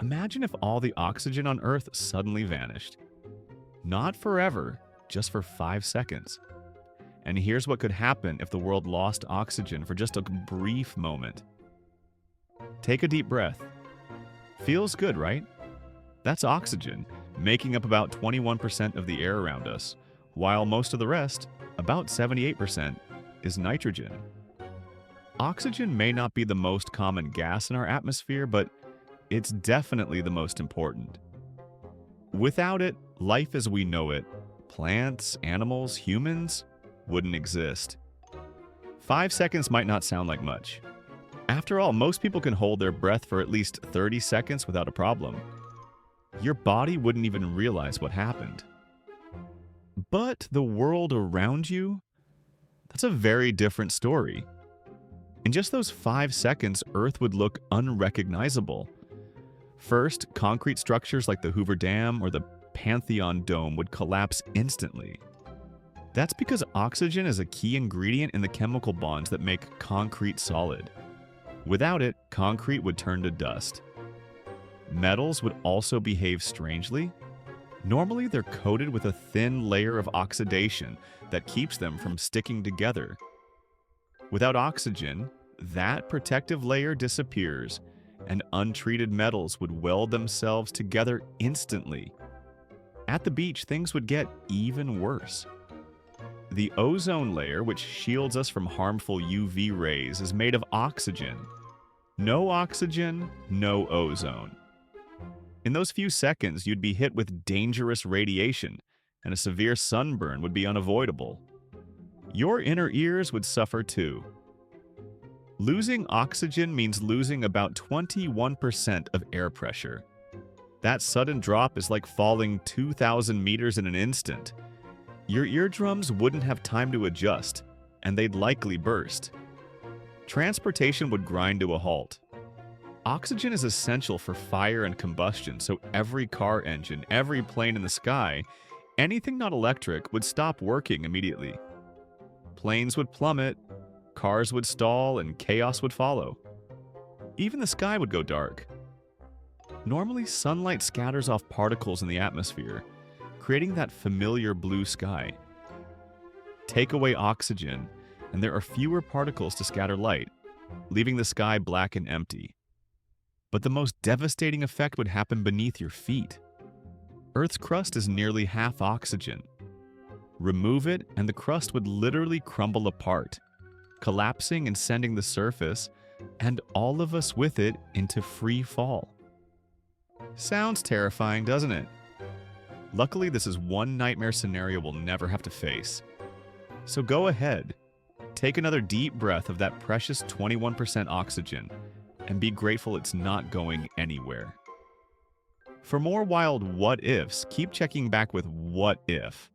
Imagine if all the oxygen on Earth suddenly vanished. Not forever, just for 5 seconds. And here's what could happen if the world lost oxygen for just a brief moment. Take a deep breath. Feels good, right? That's oxygen, making up about 21% of the air around us, while most of the rest, about 78%, is nitrogen. Oxygen may not be the most common gas in our atmosphere, but it's definitely the most important. Without it, life as we know it, plants, animals, humans, wouldn't exist. 5 seconds might not sound like much. After all, most people can hold their breath for at least 30 seconds without a problem. Your body wouldn't even realize what happened. But the world around you? That's a very different story. In just those 5 seconds, Earth would look unrecognizable. First, concrete structures like the Hoover Dam or the Pantheon Dome would collapse instantly. That's because oxygen is a key ingredient in the chemical bonds that make concrete solid. Without it, concrete would turn to dust. Metals would also behave strangely. Normally, they're coated with a thin layer of oxidation that keeps them from sticking together. Without oxygen, that protective layer disappears, and untreated metals would weld themselves together instantly. At the beach, things would get even worse. The ozone layer, which shields us from harmful UV rays, is made of oxygen. No oxygen, no ozone. In those few seconds, you'd be hit with dangerous radiation, and a severe sunburn would be unavoidable. Your inner ears would suffer too. Losing oxygen means losing about 21% of air pressure. That sudden drop is like falling 2,000 meters in an instant. Your eardrums wouldn't have time to adjust, and they'd likely burst. Transportation would grind to a halt. Oxygen is essential for fire and combustion, so every car engine, every plane in the sky, anything not electric would stop working immediately. Planes would plummet, cars would stall, and chaos would follow. Even the sky would go dark. Normally, sunlight scatters off particles in the atmosphere, creating that familiar blue sky. Take away oxygen, and there are fewer particles to scatter light, leaving the sky black and empty. But the most devastating effect would happen beneath your feet. Earth's crust is nearly half oxygen. Remove it, and the crust would literally crumble apart, collapsing and sending the surface, and all of us with it, into free fall. Sounds terrifying, doesn't it? Luckily, this is one nightmare scenario we'll never have to face. So go ahead, take another deep breath of that precious 21% oxygen, and be grateful it's not going anywhere. For more wild what ifs, keep checking back with What If,